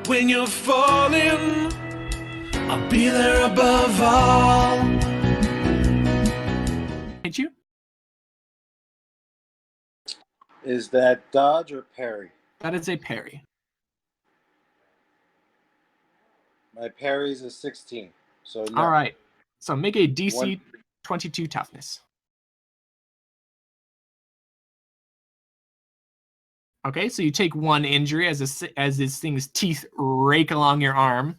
when you're falling, I'll be there above all. Hit you? Is that dodge or parry? That is a parry. My parry's a 16. So no. All right. So make a DC 22 toughness. Okay, so you take one injury as this thing's teeth rake along your arm,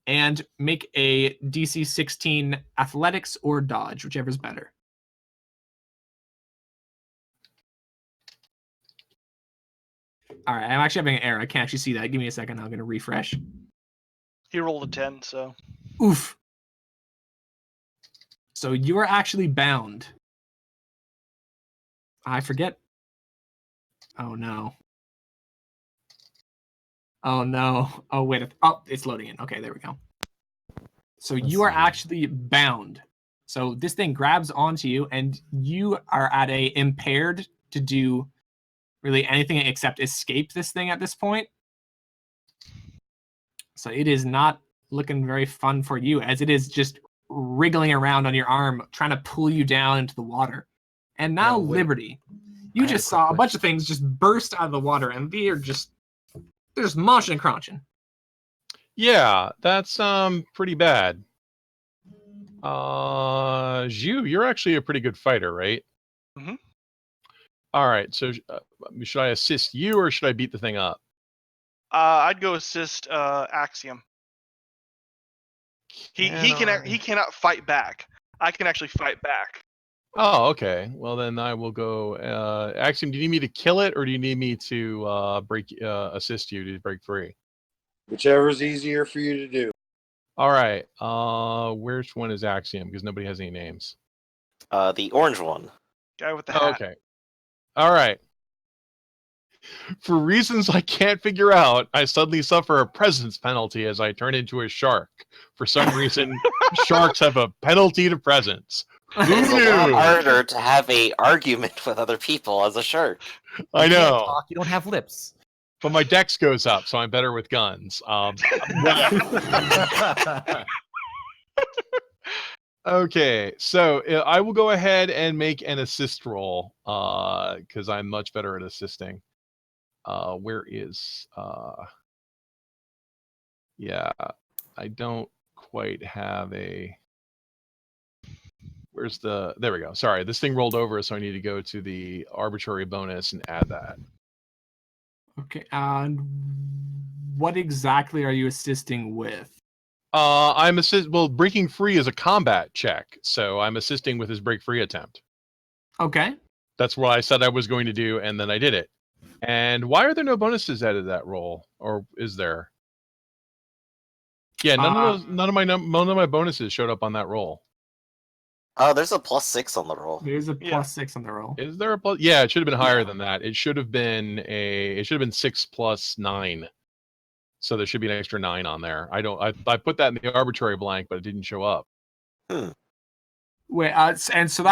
and make a DC 16 athletics or dodge, whichever's better. All right, I'm actually having an error. I can't actually see that. Give me a second. I'm going to refresh. He rolled a 10, so. Oof. So you are actually bound. I forget. Oh, no. Oh, no. Oh, wait. Oh, it's loading in. Okay, there we go. So you are actually bound. So this thing grabs onto you, and you are at a impaired to do really anything except escape this thing at this point. So it is not looking very fun for you, as it is just wriggling around on your arm, trying to pull you down into the water. And now, Liberty, you just saw a bunch of things just burst out of the water, and they're just munching and crunching. Yeah, that's pretty bad. Zhu, you're actually a pretty good fighter, right? Mm-hmm. All right, so should I assist you or should I beat the thing up? I'd go assist Axiom. He cannot fight back. I can actually fight back. Oh, okay. Well, then I will go. Axiom, do you need me to kill it or do you need me to assist you to break free? Whichever's easier for you to do. All right. Which one is Axiom? Because nobody has any names. The orange one. Guy with the hat. Okay. All right. For reasons I can't figure out, I suddenly suffer a presence penalty as I turn into a shark. For some reason, sharks have a penalty to presence. Who It's a lot knew? harder to have a argument with other people as a shark. I You can't know. talk, you don't have lips. But my dex goes up, so I'm better with guns. Okay, so I will go ahead and make an assist roll because I'm much better at assisting. Where is yeah, I don't quite have a. Where's the? There we go. Sorry, this thing rolled over, so I need to go to the arbitrary bonus and add that. Okay, and what exactly are you assisting with? Well, breaking free is a combat check, so I'm assisting with his break free attempt. Okay. That's what I said I was going to do, and then I did it. And why are there no bonuses added to that roll, or is there? Yeah, none of my bonuses showed up on that roll. Oh, there's a +6 on the roll. There's a +6 on the roll. Is there a plus? Yeah, it should have been higher than that. It should have been 6 + 9. So there should be an extra 9 on there. I put that in the arbitrary blank, but it didn't show up. Wait, and so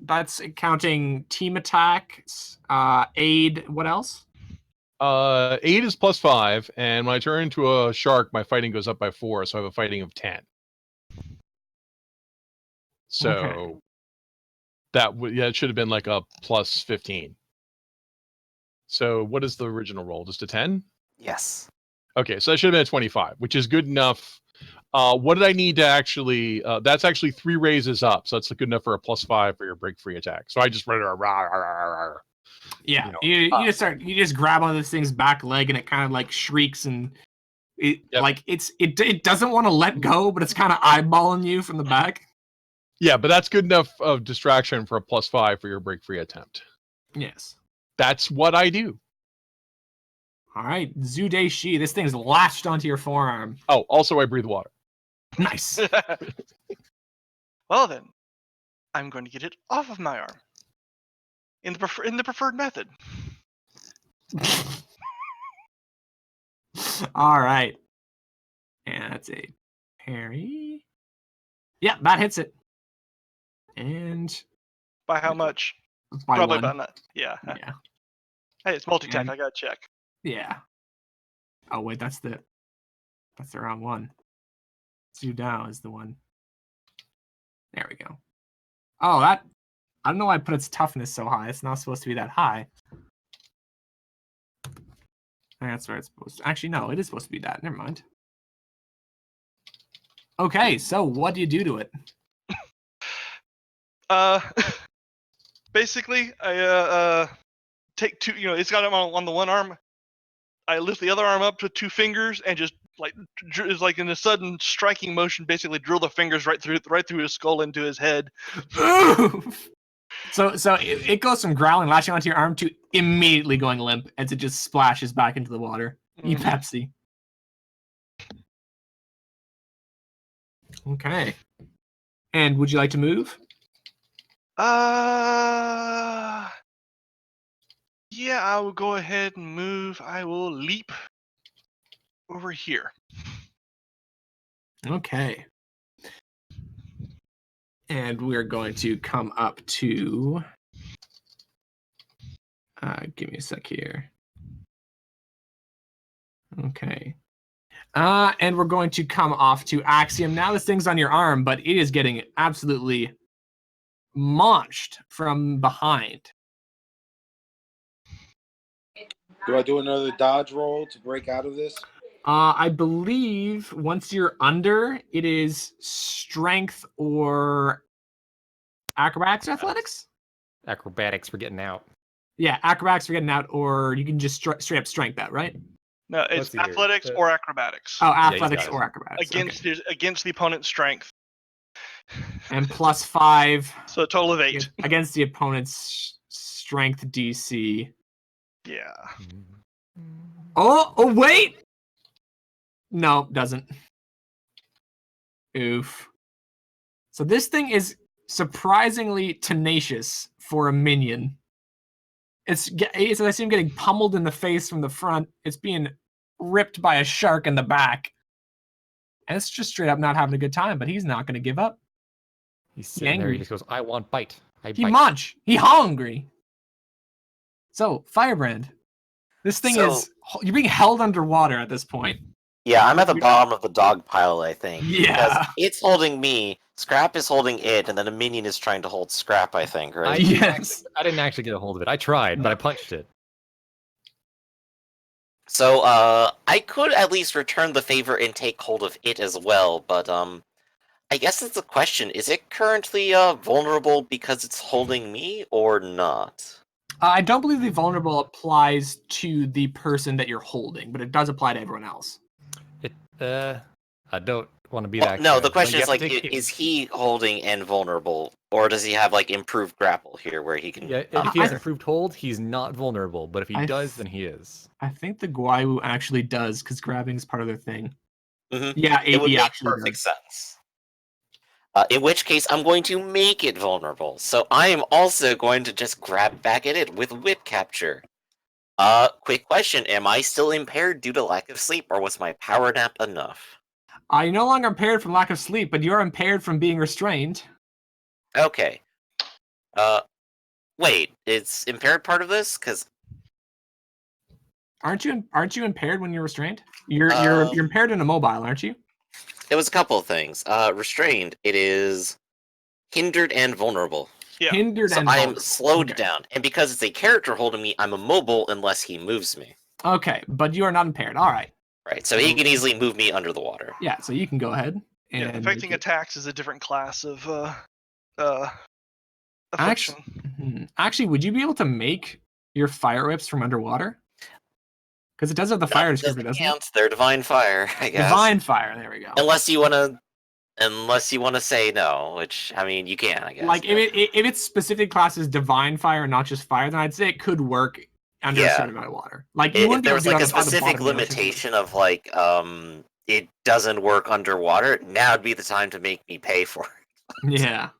that's counting team attacks, aid. What else? Aid is +5, and when I turn into a shark, my fighting goes up by 4, so I have a fighting of 10. So Okay. it should have been like a +15. So what is the original roll? Just a 10? Yes. Okay, so that should have been a 25, which is good enough. What did I need to actually? That's actually 3 raises up, so that's good enough for a +5 for your break free attack. So I just Yeah, you just grab onto this thing's back leg, and it kind of like shrieks, and it doesn't want to let go, but it's kind of eyeballing you from the back. Yeah, but that's good enough of distraction for a +5 for your break free attempt. Yes. That's what I do. All right, Zude Shi, this thing's latched onto your forearm. Oh, also I breathe water. Nice. Well then, I'm going to get it off of my arm. In the preferred method. All right. And that's a parry. Yeah, that hits it. And by how much? By Probably 1. about that. Yeah. Yeah. Hey, it's multi-tech. I gotta check. Yeah. Oh wait, that's the wrong one. Zhu Dao is the one. There we go. Oh, I don't know why I put its toughness so high. It's not supposed to be that high. That's where it's supposed to. Actually, no, it is supposed to be that. Never mind. Okay, so what do you do to it? Basically, I take two. It's got him on the one arm. I lift the other arm up to 2 fingers and just is like in a sudden striking motion, basically drill the fingers right through his skull into his head. So it goes from growling, lashing onto your arm to immediately going limp as it just splashes back into the water. Eat Pepsi. Okay. And would you like to move? Yeah, I will go ahead and move. I will leap over here. Okay. And we're going to come up to... give me a sec here. Okay. And we're going to come off to Axiom. Now this thing's on your arm, but it is getting absolutely launched from behind. Do I do another dodge roll to break out of this? I believe once you're under, it is strength or acrobatics or athletics? Acrobatics for getting out. Yeah, acrobatics for getting out, or you can just straight up strength that, right? No, it's Let's see here. athletics or acrobatics. Oh, he's athletics got it. or acrobatics. Against the opponent's strength. And +5 So a total of 8. against the opponent's strength DC. Yeah. Oh, wait! No, doesn't. Oof. So this thing is surprisingly tenacious for a minion. It's I see him getting pummeled in the face from the front. It's being ripped by a shark in the back. And it's just straight up not having a good time, but he's not going to give up. He's sitting there. angry. He just goes, "I want bite. He bite." munch. He hungry. So, Firebrand. This thing is... You're being held underwater at this point. Yeah, I'm at the bottom of the dog pile, I think. Yeah. Because it's holding me, Scrap is holding it, and then a minion is trying to hold Scrap, I think, right? Yes. I didn't actually get a hold of it. I tried, but I punched it. So, I could at least return the favor and take hold of it as well, but, I guess it's a question. Is it currently, vulnerable because it's holding me, or not? I don't believe the vulnerable applies to the person that you're holding, but it does apply to everyone else. I don't want to be Well, that no, guy, the but question you is, have like, to take- is he holding and vulnerable, or does he have, like, improved grapple here, where he can... Yeah, if he has improved hold, he's not vulnerable, but if he does, then he is. I think the Guayu actually does, because grabbing is part of their thing. Mm-hmm. Yeah, It would he make actually perfect does. sense. In which case, I'm going to make it vulnerable. So I am also going to just grab back at it with whip capture. Quick question. Am I still impaired due to lack of sleep, or was my power nap enough? You're no longer impaired from lack of sleep, but you're impaired from being restrained. Okay. Wait, is impaired part of this? Because... Aren't you impaired when you're restrained? You're impaired and immobile, aren't you? It was a couple of things. Restrained, it is hindered and vulnerable. Yeah. Hindered So and I am vulnerable. slowed Okay. down. And because it's a character holding me, I'm immobile unless he moves me. Okay, but you are not impaired. All right. Right, so he can easily move me under the water. Yeah, so you can go ahead. And Yeah, affecting make it- attacks is a different class of Actually, affliction. actually, would you be able to make your fire whips from underwater? Because it does have the fire descriptor, doesn't it? Count. They're divine fire, I guess. Divine fire. There we go. Unless you wanna say no, which I mean you can, I guess. Like if its specific class is divine fire and not just fire, then I'd say it could work under a certain amount of water. Like you if wouldn't be there able was to do like it a on the specific bottom of the ocean. limitation of like it doesn't work underwater, now would be the time to make me pay for it. Yeah.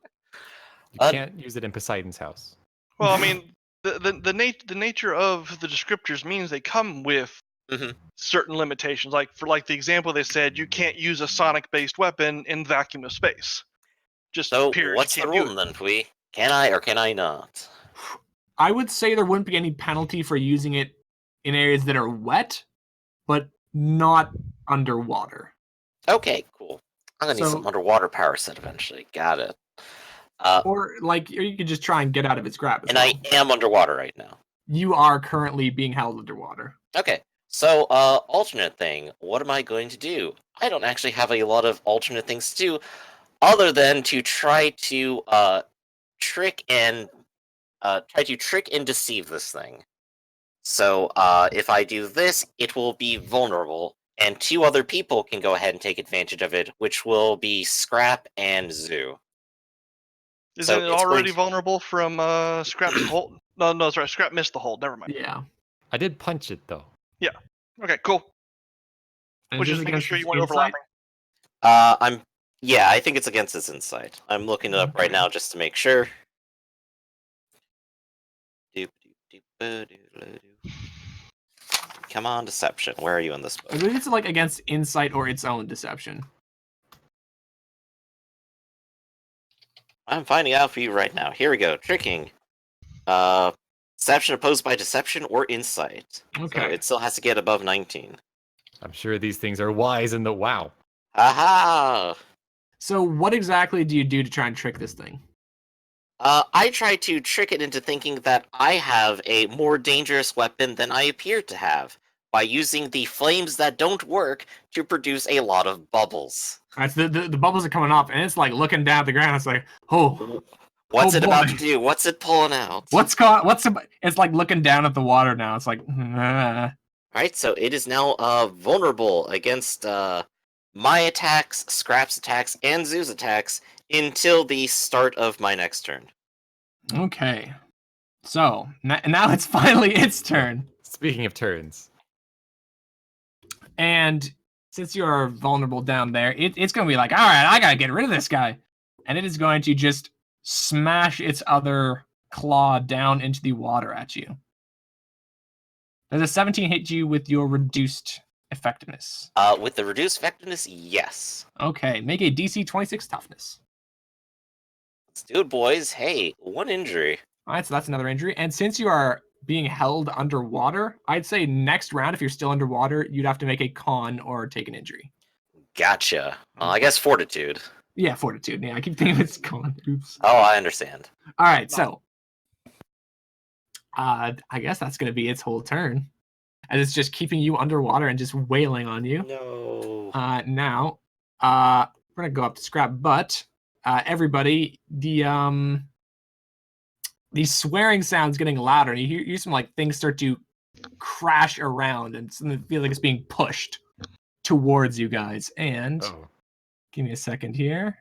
You can't use it in Poseidon's house. Well, I mean, the nature of the descriptors means they come with certain limitations. Like for the example they said, you can't use a sonic-based weapon in the vacuum of space. Just So period. what's you the can't rule do it. then, Pui? Can I or can I not? I would say there wouldn't be any penalty for using it in areas that are wet, but not underwater. Okay, cool. I'm gonna need So- some underwater power set eventually. Got it. Or you could just try and get out of its grab as And well. I am underwater right now. You are currently being held underwater. Okay, so alternate thing. What am I going to do? I don't actually have a lot of alternate things to do, other than to try to trick and deceive this thing. So if I do this, it will be vulnerable, and 2 other people can go ahead and take advantage of it, which will be Scrap and Zoo. Isn't So it it's already going to- vulnerable from Scrap's hold? No, sorry. Scrap missed the hold. Never mind. Yeah. I did punch it though. Okay, cool. And Which this is making against sure its you weren't insight? overlapping. I think it's against its insight. I'm looking it up right Okay. now just to make sure. Come on, deception. Where are you in this I book? believe it's like against insight or its own deception. I'm finding out for you right now. Here we go. Tricking. Deception opposed by deception or insight. So Okay. it still has to get above 19. I'm sure these things are wise in the wow. Aha! So what exactly do you do to try and trick this thing? I try to trick it into thinking that I have a more dangerous weapon than I appear to have by using the flames that don't work to produce a lot of bubbles. Alright, so the bubbles are coming up, and it's like looking down at the ground. It's like, oh, What's Oh it about boy. to do? What's it pulling out? it's like looking down at the water now. It's like, Alright, so it is now vulnerable against my attacks, Scrap's attacks, and Zoo's attacks until the start of my next turn. okay. So now it's finally its turn, Speaking of turns, and since you're vulnerable down there, it's gonna be like, all right, I gotta get rid of this guy, and it is going to just smash its other claw down into the water at you. Does a 17 hit you with your reduced effectiveness? With the reduced effectiveness, yes. Okay, make a DC 26 toughness. Let's do it, boys. Hey, 1 injury. All right, so that's another injury. And since you are being held underwater, I'd say next round, if you're still underwater, you'd have to make a con or take an injury. Gotcha. I guess fortitude. Yeah, fortitude. Yeah, I keep thinking it's con. Oops. Oh, I understand. All right, so I guess that's going to be its whole turn. And it's just keeping you underwater and just wailing on you. No. Now, we're going to go up to Scrap, but everybody, the swearing sound's getting louder, and you hear some like things start to crash around, and it feels like it's being pushed towards you guys. And oh, give me a second here.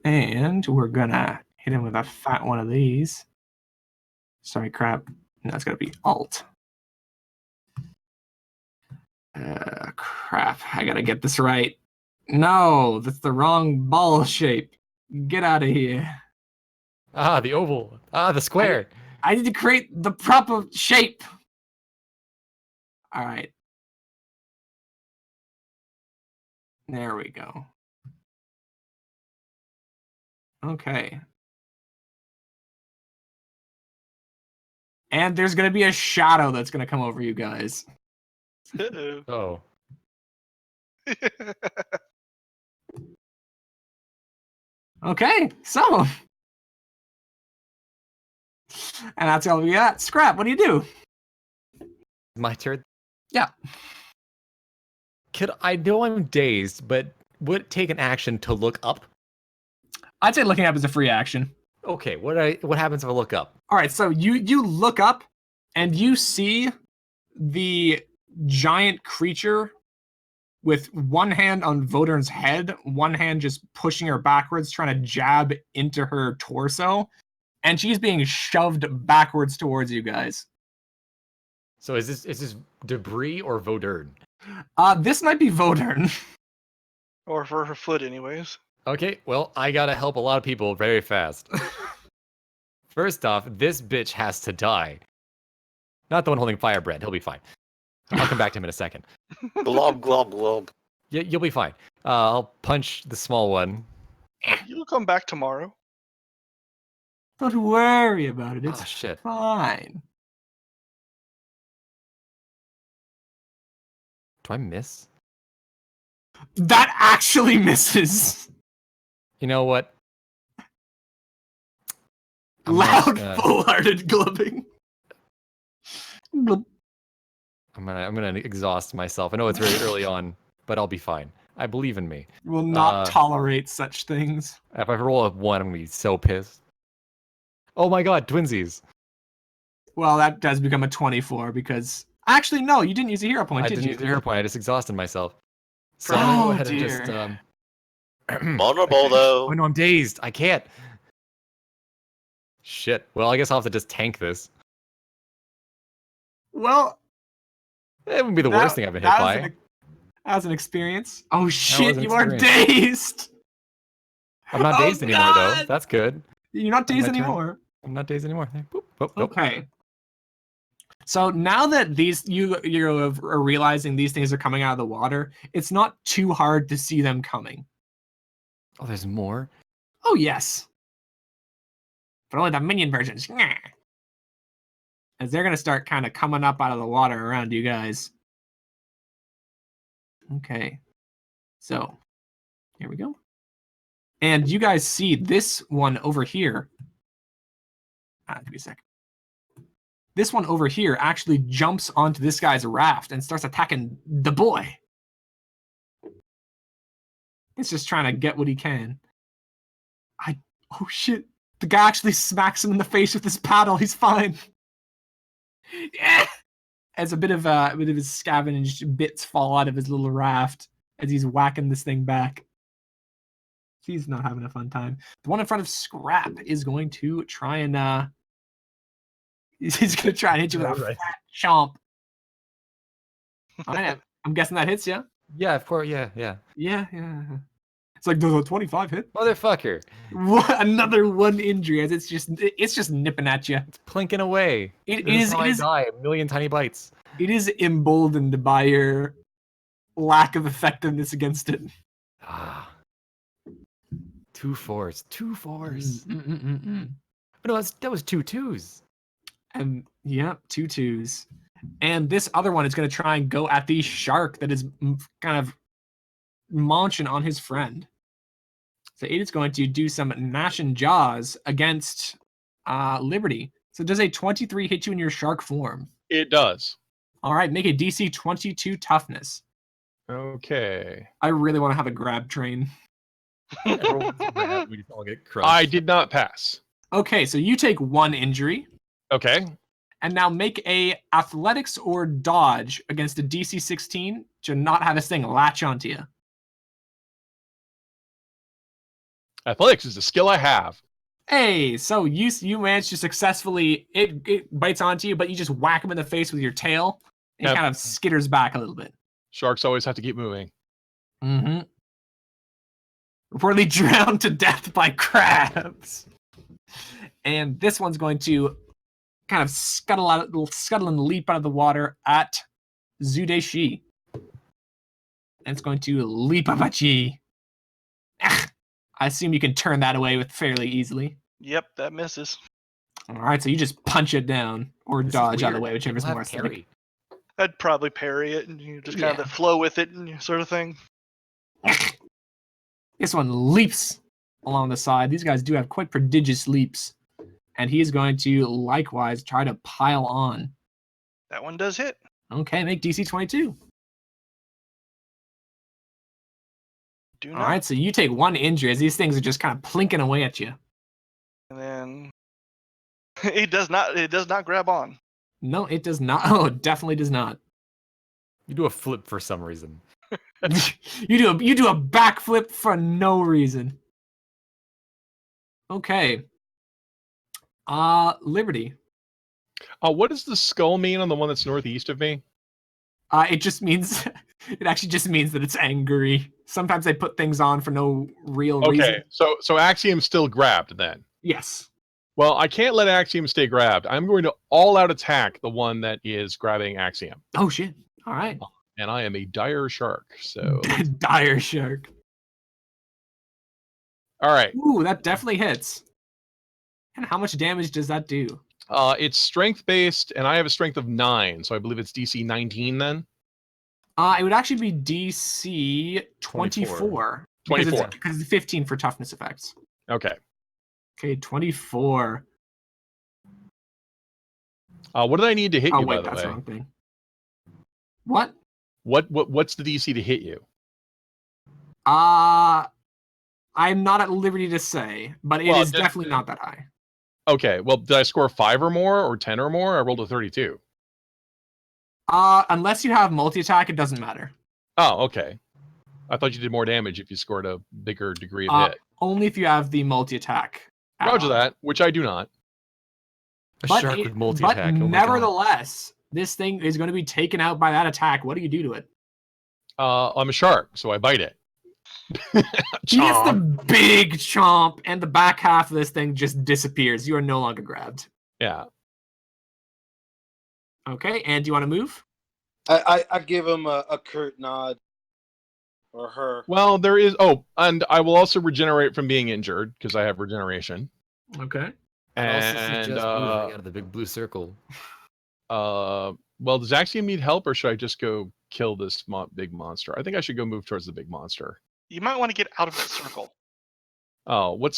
And we're gonna hit him with a fat one of these. Sorry, crap. No, it's gotta be Alt. Crap. I gotta get this right. No, that's the wrong ball shape. Get out of here. the oval. The square. I need to create the proper shape. All right. There we go. Okay. And there's going to be a shadow that's going to come over you guys. Uh-oh. Oh, Okay, so. And that's all we got. Scrap, what do you do? my turn. Yeah. I know I'm dazed, but would it take an action to look up? I'd say looking up is a free action. Okay, what happens if I look up? All right, so you look up and you see the giant creature with one hand on Vodern's head, one hand just pushing her backwards, trying to jab into her torso, and she's being shoved backwards towards you guys. So is this debris or Vodern? This might be Vodern. Or for her foot, anyways. Okay, well, I gotta help a lot of people very fast. First off, this bitch has to die. Not the one holding firebrand. He'll be fine. I'll come back to him in a second. Glob, glob, glob. You'll be fine. I'll punch the small one. You'll come back tomorrow. Don't worry about it. It's Oh shit. fine. Do I miss? That actually misses. You know what? I'm Loud, gonna- full-hearted glubbing. Glub. I'm gonna exhaust myself. I know it's very early on, but I'll be fine. I believe in me. Will not tolerate such things. If I roll a 1, I'm gonna be so pissed. Oh my god, twinsies! Well, that does become a 24 because actually no, you didn't use a hero point, I did didn't you? use a hero point. I just exhausted myself. So Oh, I'm gonna go ahead dear. and just Vulnerable though. Oh no, I'm dazed. I can't. Shit. Well, I guess I'll have to just tank this. Well, It wouldn't be the worst thing I've been hit by. That was an experience. Oh shit, an you are experience. dazed. I'm not Oh, dazed anymore, though. God! That's good. You're not dazed My turn. anymore. I'm not dazed anymore. Boop, boop, nope. Okay. So now that you're realizing these things are coming out of the water, it's not too hard to see them coming. Oh, there's more? Oh yes. But only the minion versions. Nyah. As they're gonna start kind of coming up out of the water around you guys. Okay. So here we go. And you guys see this one over here. Give me a sec. This one over here actually jumps onto this guy's raft and starts attacking the boy. He's just trying to get what he can. Oh shit. The guy actually smacks him in the face with his paddle. He's fine. Yeah. As a bit of his scavenged bits fall out of his little raft as he's whacking this thing back. He's not having a fun time. The one in front of Scrap is going to try and he's gonna try and hit you with a fat chomp. I'm guessing that hits you. Yeah, of course. Yeah. Yeah. It's like, does a 25 hit? Motherfucker. What? Another one injury as it's just nipping at you. It's plinking away. It This is how I die. A million tiny bites. It is emboldened by your lack of effectiveness against it. Ah. 2 4s. 2 4s. Mm. Oh, no, that was 2 2s. And yeah, 2 2s. And this other one is going to try and go at the shark that is kind of munching on his friend. So it is going to do some gnashing jaws against Liberty. So does a 23 hit you in your shark form? It does. All right, make a DC 22 toughness. Okay. I really want to have a grab train. We just all get crushed. I did not pass. Okay, so you take 1 injury. Okay. And now make a athletics or dodge against a DC 16 to not have this thing latch onto you. Athletics is a skill I have. Hey, so you managed to successfully, it bites onto you, but you just whack him in the face with your tail, and Yep. he kind of skitters back a little bit. Sharks always have to keep moving. Mm-hmm. Reportedly drowned to death by crabs. And this one's going to kind of scuttle and leap out of the water at Zudeshi. And it's going to leap up at ye. I assume you can turn that away with fairly easily. Yep, that misses. All right, so you just punch it down or This is dodge out of the weird. way, whichever's People more have aesthetic. parry. I'd probably parry it and just kind Yeah. of flow with it and sort of thing. This one leaps along the side. These guys do have quite prodigious leaps. And he is going to likewise try to pile on. That one does hit. Okay, make DC 22. Do All not. right, so you take 1 injury as these things are just kind of plinking away at you. And then it does not grab on. No, it does not. Oh, it definitely does not. You do a flip for some reason. you do a backflip for no reason. Okay. Liberty. What does the skull mean on the one that's northeast of me? It just means it actually just means that it's angry. Sometimes they put things on for no real reason. Okay, so Axiom's still grabbed then. Yes. Well, I can't let Axiom stay grabbed. I'm going to all-out attack the one that is grabbing Axiom. Oh shit. All right. And I am a dire shark, so... Dire shark. All right. Ooh, that definitely hits. And how much damage does that do? It's strength based, and I have a strength of 9, so I believe it's DC 19 then. It would actually be DC 24. 24. Because it's 15 for toughness effects. Okay. Okay, 24. What did I need to hit Oh you, wait, by the that's way? the wrong thing. What? What's the DC to hit you? I'm not at liberty to say, but it is definitely not that high. Okay, well, did I score 5 or more, or 10 or more? I rolled a 32. Unless you have multi-attack, it doesn't matter. Oh, okay. I thought you did more damage if you scored a bigger degree of hit. Only if you have the multi-attack. Roger that, which I do not. A shark with multi-attack. But oh my God. nevertheless, this thing is going to be taken out by that attack. What do you do to it? I'm a shark, so I bite it. He gets the big chomp, and the back half of this thing just disappears. You are no longer grabbed. Yeah. Okay, and do you want to move? I give him a curt nod. Or her. Well, there is... Oh, and I will also regenerate from being injured, because I have regeneration. Okay. I also And, suggest moving out of the big blue circle. well, does Axiom need help, or should I just go kill this big monster? I think I should go move towards the big monster. You might want to get out of that circle. Oh, what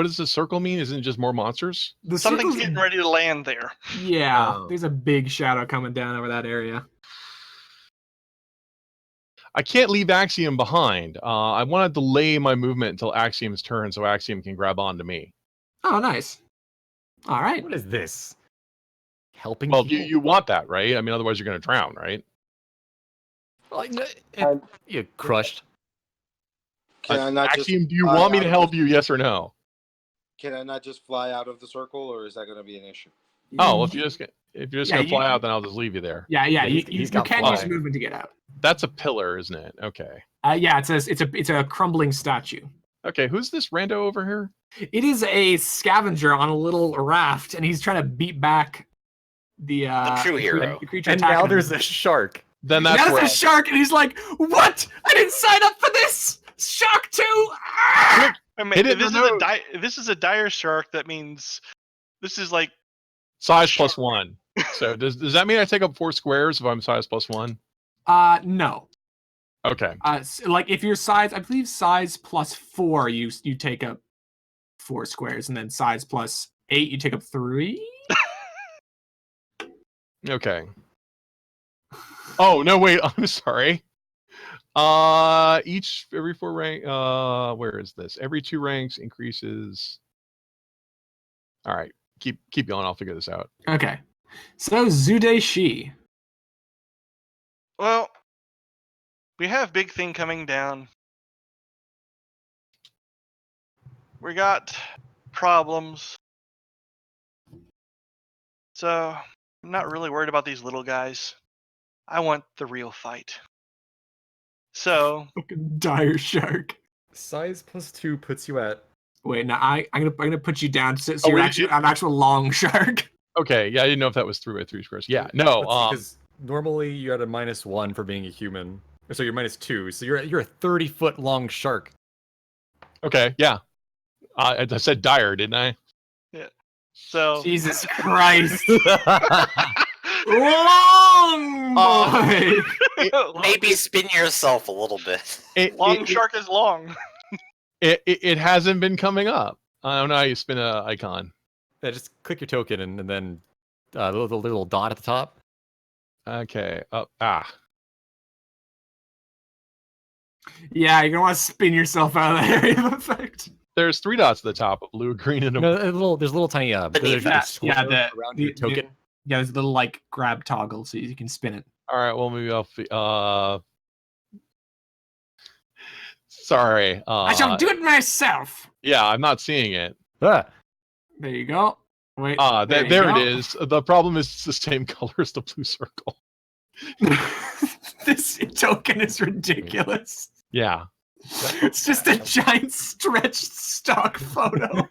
does the circle mean? Isn't it just more monsters? The Something's circle's- getting ready to land there. Yeah, Oh. there's a big shadow coming down over that area. I can't leave Axiom behind. I want to delay my movement until Axiom's turn so Axiom can grab onto me. Oh, nice. All right. What is this? Helping Well, people? you want that, right? I mean, otherwise you're going to drown, right? Well, I'm- you crushed. Can I not just Axiom, do you fly want me out to of help the- you, yes or no? Can I not just fly out of the circle, or is that going to be an issue? Oh, well, if you're just Yeah, going to you- fly out, then I'll just leave you there. Yeah, Yeah, you he's got can fly. use movement to get out. That's a pillar, isn't it? Okay. Yeah, it's a crumbling statue. Okay, who's this rando over here? It is a scavenger on a little raft, and he's trying to beat back the true hero. the creature And attacking now him. there's a shark. Then Now that's where there's a shark, and he's like, "What? I didn't sign up for this. Shark too." Ah! I mean, Hit it in this the is nose. this is a dire shark. That means this is like size plus 1. So does that mean I take up 4 squares if I'm size plus 1? No. Okay. Like if your size, I believe size plus 4, you take up 4 squares, and then size plus 8, you take up 3. Okay. Oh, no, wait. I'm sorry. Every 4 rank. Where is this? Every 2 ranks increases. All right. Keep going. I'll figure this out. Okay. So Zude Shi. well, we have big thing coming down. We got problems. So I'm not really worried about these little guys. I want the real fight. So Fucking dire shark. Size plus 2 puts you at. Wait, now I'm gonna put you down so Oh, you're wait, actually an actual long shark. Okay. Yeah, I didn't know if that was 3 by 3 squares. Yeah. No. Because normally you're at a -1 for being a human. So you're -2. So you're a 30-foot long shark. Okay. Yeah. I said dire, didn't I? so Jesus Christ. Long boy. Maybe spin yourself a little bit. long shark is long. It hasn't been coming up. I don't know how you spin a icon. Yeah, just click your token and then the little dot at the top. Okay. Yeah, you're gonna want to spin yourself out of that area of effect. There's 3 dots at the top, a blue, a green, and a No, there's a little tiny Beneath there's a that. square around your token. Yeah, there's a little like grab toggle so you can spin it. All right. Well, maybe I'll. Sorry. I shall do it myself. Yeah, I'm not seeing it. Ah, There you go. Wait. There you go. it is. The problem is it's the same color as the blue circle. This token is ridiculous. Yeah. It's just a giant stretched stock photo.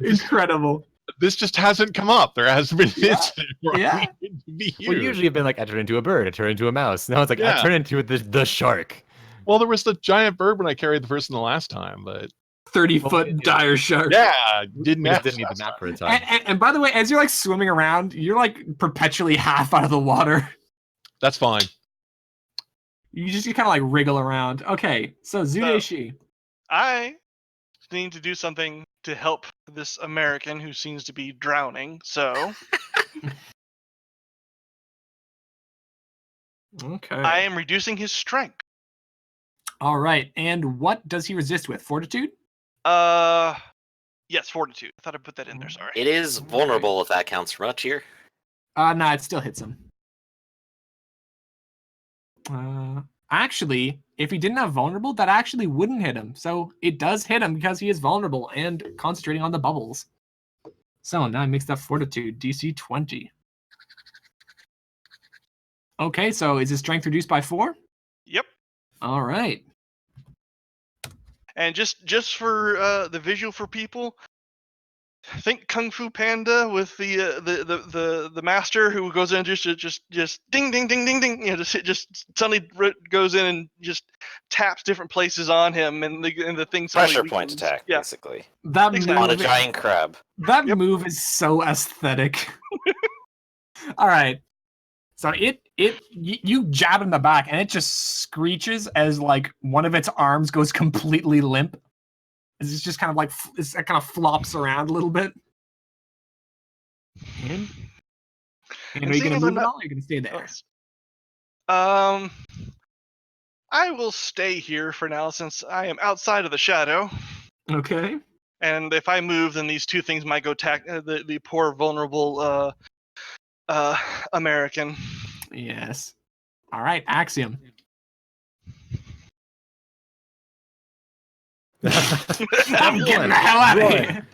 Incredible. This just hasn't come up. There hasn't been an incident where I Yeah. needed to be well, used. usually have been like I turn into a bird, I turn into a mouse. Now it's like Yeah. I turn into the shark. Well, there was the giant bird when I carried the person the last time, but 30-foot dire shark. Yeah, didn't We just ask didn't need the last map time. for the time. And by the way, as you're like swimming around, you're like perpetually half out of the water. That's fine. You kind of like wriggle around. Okay, so Zudeshi. I need to do something to help this American who seems to be drowning. So Okay. I am reducing his strength. All right. And what does he resist with? Fortitude? Yes, fortitude. I thought I put that in there. Sorry. It is vulnerable if that counts for much here. Nah, it still hits him. Actually, if he didn't have vulnerable, that actually wouldn't hit him. So it does hit him because he is vulnerable and concentrating on the bubbles. So now I mixed up fortitude, DC 20. Okay, so is his strength reduced by 4? Yep. All right. And just for the visual for people, think Kung Fu Panda with the master who goes in just ding ding ding ding ding, just suddenly goes in and just taps different places on him, and the thing suddenly Pressure point weakens. attack, Yeah. basically. That Exactly. On a move, giant crab. that Yep. move is so aesthetic. All right. So you jab it in the back, and it just screeches as like one of its arms goes completely limp. It's just kind of like it kind of flops around a little bit. And are you seeing gonna as move I'm at not- all? Or are you gonna stay there? I will stay here for now since I am outside of the shadow. Okay. And if I move, then these two things might go the poor vulnerable American. Yes. All right, Axiom. I'm getting the hell out of Run. here.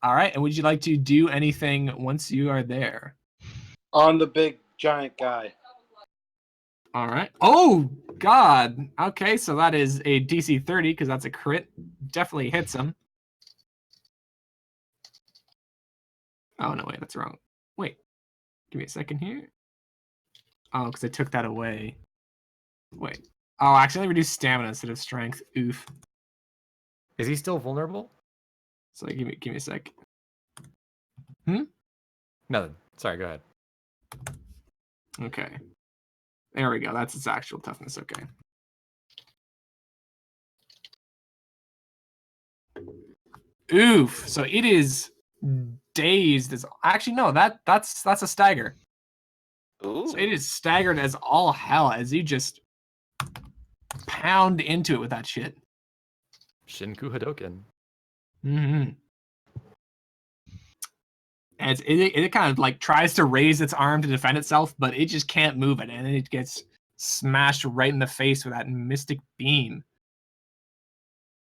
All right, and would you like to do anything once you are there? On the big giant guy. All right. Oh God. Okay, so that is a DC 30 because that's a crit. Definitely hits him. Oh no, wait, that's wrong. Wait, give me a second here. Oh, because I took that away. Wait. Oh, I accidentally reduced stamina instead of strength. Oof. Is he still vulnerable? So give me a sec. Nothing. Sorry, go ahead. Okay. There we go. That's its actual toughness. Okay. Oof. So it is dazed as actually no, that's a stagger. Ooh. So it is staggered as all hell as you just pound into it with that shit. Shinku Hadoken. Mm-hmm. And it kind of like tries to raise its arm to defend itself, but it just can't move it, and it gets smashed right in the face with that mystic beam.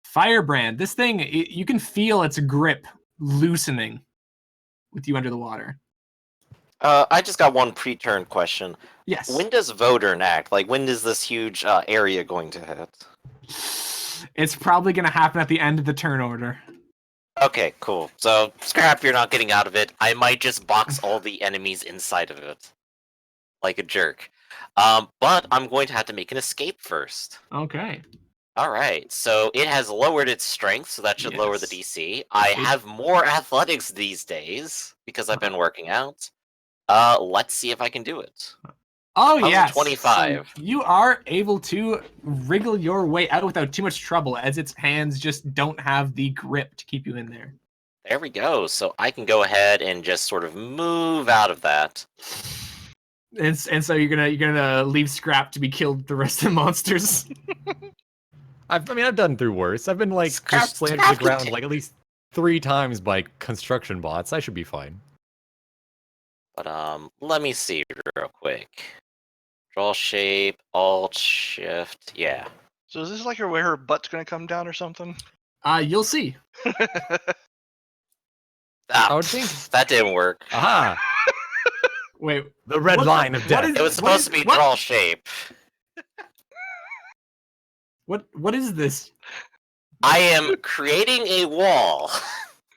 Firebrand, this thing, you can feel its grip loosening with you under the water. I just got one pre-turn question. Yes. When does Vodern act? Like, when is this huge area going to hit? It's probably going to happen at the end of the turn order. Okay, cool. So, scrap, you're not getting out of it. I might just box all the enemies inside of it. Like a jerk. But I'm going to have to make an escape first. Okay. Alright, so it has lowered its strength, so that should lower the Yes. DC. I have more athletics these days, because I've been working out. Let's see if I can do it. Oh, How's a yes. 25? So you are able to wriggle your way out without too much trouble, as its hands just don't have the grip to keep you in there. There we go. So I can go ahead and just sort of move out of that. And so you're gonna leave Scrap to be killed with the rest of the monsters. I've done through worse. I've been like Scrap- just slammed to scrap the ground it. like at least 3 times by construction bots. I should be fine. But let me see real quick. Draw shape, Alt Shift, yeah. So is this like where her butt's gonna come down or something? You'll see. Ah, I would think. that didn't work. Aha! Wait, The red What- line of what death. is- It was supposed to be what? draw shape. what is this? I am creating a wall.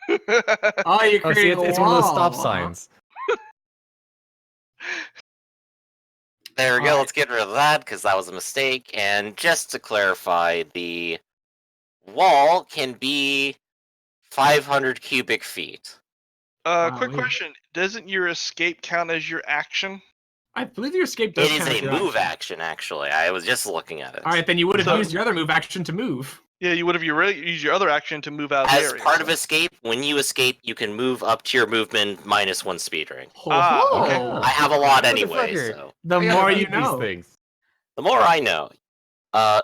Oh, you're Oh, see, creating it's a one of those stop wall. signs. There we go. Alright. Let's get rid of that because that was a mistake. And just to clarify, the wall can be 500 cubic feet. Quick Wait. question: doesn't your escape count as your action? I believe your escape does It is count as a your move action. action, actually. I was just looking at it. All right, then you would have So- used your other move action to move. Yeah, you would have used your other action to move out of the As area. part of escape, when you escape, you can move up to your movement -1 speed ring. Ah, Oh, okay. I have a lot anyway, Motherfucker. so the I gotta more you read these know. things. the more I know.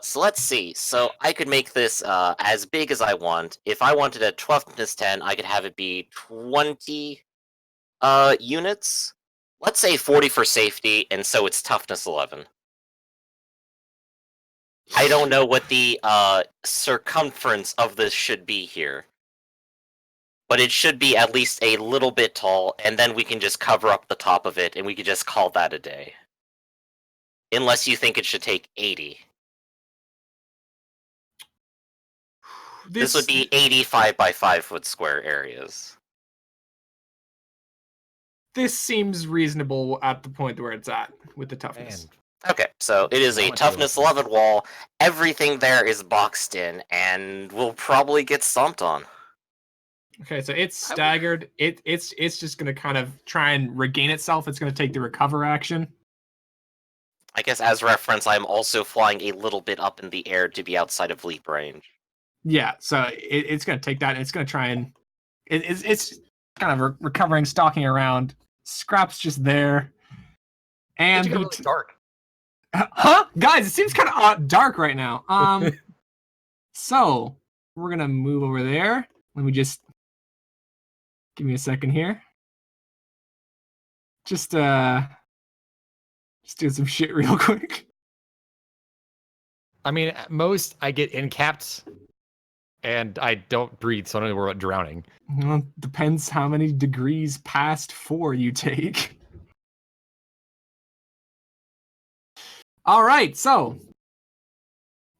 So let's see. So I could make this as big as I want. If I wanted a toughness 10, I could have it be 20 units. Let's say 40 for safety, and so it's toughness 11. I don't know what the circumference of this should be here. But it should be at least a little bit tall, and then we can just cover up the top of it, and we can just call that a day. Unless you think it should take 80. This would be 85 by 5 foot square areas. This seems reasonable at the point where it's at with the toughness. Man, Okay, so it is How a much toughness do you like 11 wall. Everything there is boxed in, and will probably get stomped on. Okay, so it's staggered. It's just gonna kind of try and regain itself. It's gonna take the recover action. I guess as reference, I'm also flying a little bit up in the air to be outside of leap range. Yeah, so it's gonna take that. And it's gonna try and it's kind of recovering, stalking around. Scrap's just there, and it got really dark. huh, guys, it seems kind of dark right now. So we're gonna move over there. Let me just give me a second here. Just doing some shit real quick. I mean, at most I get incapped, and I don't breathe, so I don't worry about drowning. Well, depends how many degrees past 4 you take. All right, so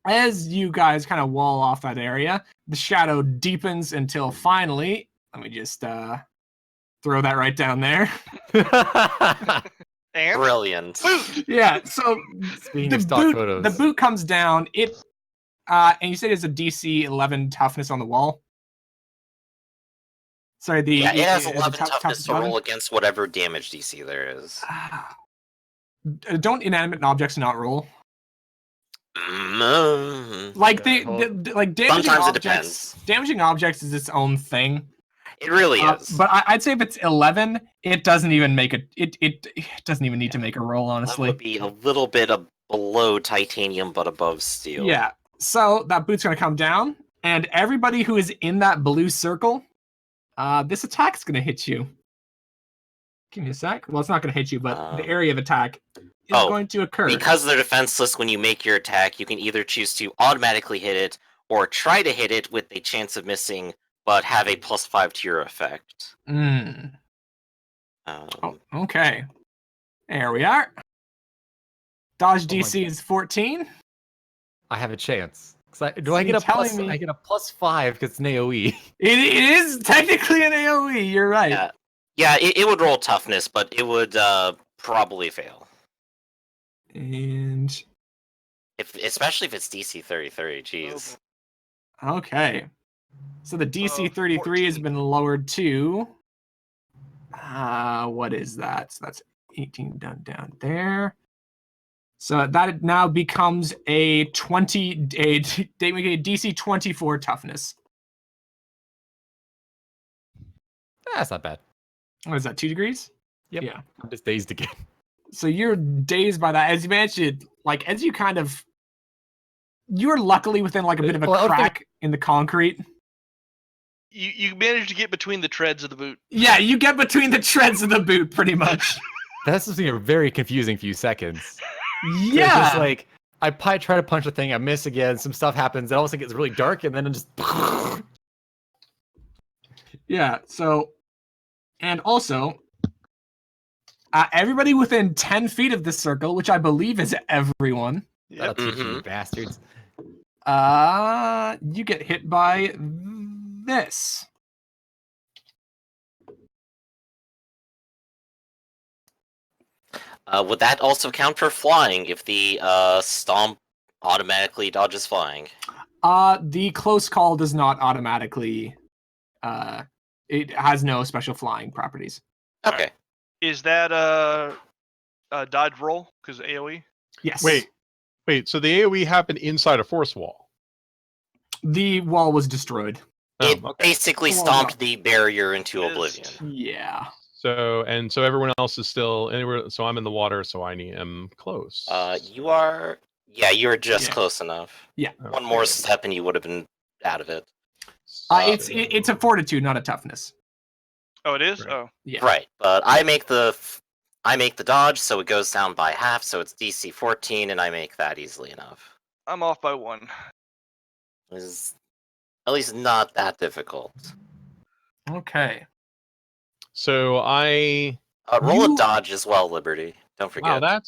as you guys kind of wall off that area, the shadow deepens until finally, let me just throw that right down there. And Brilliant. Yeah, so Speaking of stock photos, the boot comes down. And you said it's a DC 11 toughness on the wall. Sorry, Yeah, it has is 11 the toughness to 11? roll against whatever damage DC there is. Don't inanimate objects not roll? Like, Like damaging sometimes it objects. depends. Damaging objects is its own thing. It really is. But I'd say if it's 11, it doesn't even make it doesn't even need to make a roll, That honestly. would be a little bit below titanium, but above steel. Yeah. So that boot's gonna come down, and everybody who is in that blue circle, this attack's gonna hit you. Give me a sec. Well, it's not gonna hit you, but the area of attack is going to occur. Because they're defenseless, when you make your attack, you can either choose to automatically hit it, or try to hit it with a chance of missing, but have a +5 to your effect. Okay. There we are. Dodge DC is 14. I have a chance. I get you're a telling plus? me- I get a +5 because it's an AOE. It is technically an AoE. You're right. Yeah, it would roll toughness, but it would probably fail. And Especially if it's DC 33, jeez. okay. So the DC 33 has been lowered to what is that? So that's 18 done down there. So that now becomes a DC 24 toughness. That's not bad. What is that, 2 degrees? Yep. Yeah. I'm just dazed again. So you're dazed by that. As you mentioned, like as you kind of, you're luckily within like a bit of a Well, I would think- crack in the concrete. you managed to get between the treads of the boot. Yeah, you get between the treads of the boot, pretty much. That's just been a very confusing few seconds. It's Yeah. just like I try to punch the thing, I miss again, some stuff happens, and all of a sudden it gets really dark, and then it just. Yeah. So, and also, everybody within 10 feet of this circle, which I believe is everyone, That'll teach you, Mhm. bastards. you get hit by this. Would that also count for flying if the stomp automatically dodges flying? The close call does not automatically. It has no special flying properties. Okay. Is that a dodge roll? Because AoE? Yes. Wait. So the AoE happened inside a force wall. The wall was destroyed. It okay. basically Well, stomped the barrier into Yes. oblivion. Yeah. So everyone else is still anywhere. So I'm in the water. So I am close. You are. Yeah, you're just Yeah. close enough. Yeah. One more step and you would have been out of it. It's a fortitude, not a toughness. Oh, it is. Right. Oh, Yeah. Right, but I make the dodge, so it goes down by half. So it's DC 14, and I make that easily enough. I'm off by 1. It's at least not that difficult. Okay. So I. Roll You- a dodge as well, Liberty. Don't forget. Wow,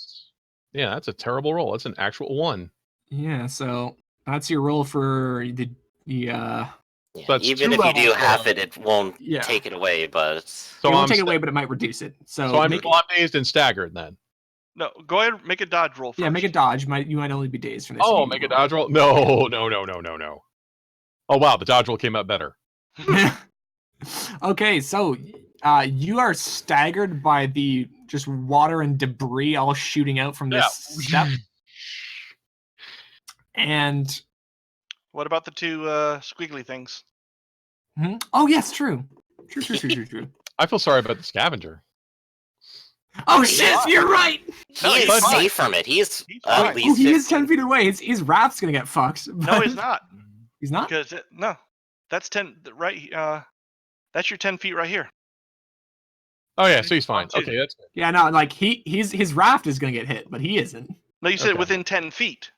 that's a terrible roll. That's an actual 1. Yeah. So that's your roll for the. Yeah, That's even 2 if you do levels half below. it won't Yeah. take it away. But So it won't I'm take it sta- away, but it might reduce it. So, So I'm make dazed and staggered then. no. Go ahead. Make a dodge roll. First. yeah, make a dodge. You might only be dazed from this. Oh, You make a roll. dodge roll? No. Oh wow, the dodge roll came out better. Okay, so you are staggered by the just water and debris all shooting out from this step. And What about the 2 squiggly things? oh yes, true. True. I feel sorry about the scavenger. Oh shit, you're right. he No, is he's fine. safe from it. He's He's at fine. least He is 10 15. feet away. His raft's gonna get fucked. No, but- he's not. He's not. Because no, that's 10. Right. That's your 10 feet right here. Oh yeah, so he's fine. Dude. Okay, that's good. Yeah, no, like his raft is gonna get hit, but he isn't. No, you said Okay. within 10 feet.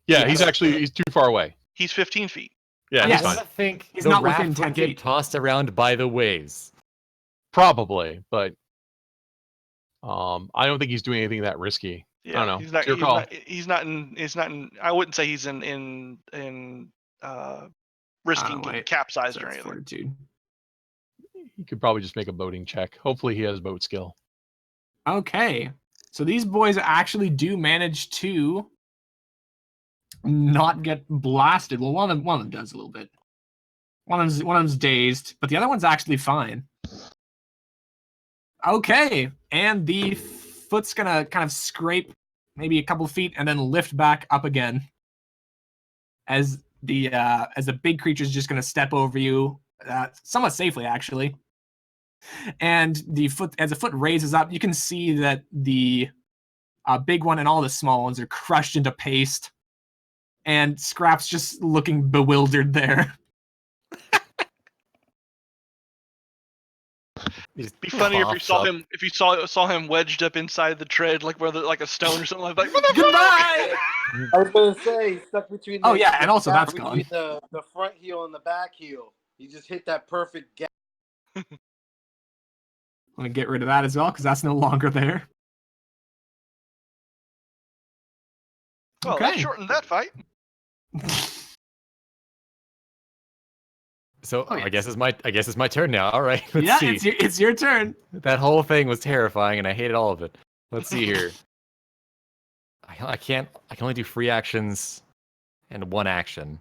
Yeah, he's too far away. He's 15 feet. Yeah, Yes. he's I fine. think He's the not raft within 10 would get feet. tossed around by the waves. Probably, but I don't think he's doing anything that risky. Yeah, I don't know. He's not. It's your He's call. not. He's not in. He's not in. I wouldn't say he's in risking getting wait. capsized So or it's anything. fortitude. He could probably just make a boating check. Hopefully, he has boat skill. Okay, so these boys actually do manage to not get blasted. Well, one of them does a little bit. One of them's dazed, but the other one's actually fine. Okay, and the foot's gonna kind of scrape maybe a couple feet and then lift back up again as the big creature's just gonna step over you, somewhat safely actually. And as the foot raises up, you can see that the big one and all the small ones are crushed into paste. And Scrap's just looking bewildered there. He's Be funnier if you coughs saw up. him. If you saw him wedged up inside the tread, like like a stone or something like that. What the Goodbye! I was gonna say he's stuck between. Oh, yeah, and also gap that's between the front heel and the back heel. He just hit that perfect gap. I'm gonna get rid of that as well because that's no longer there. Well, that Okay. shortened that fight. So Oh, I guess it's my turn now. All right, let's Yeah, see. it's your turn. That whole thing was terrifying, and I hated all of it. Let's see here. I can only do free actions and one action.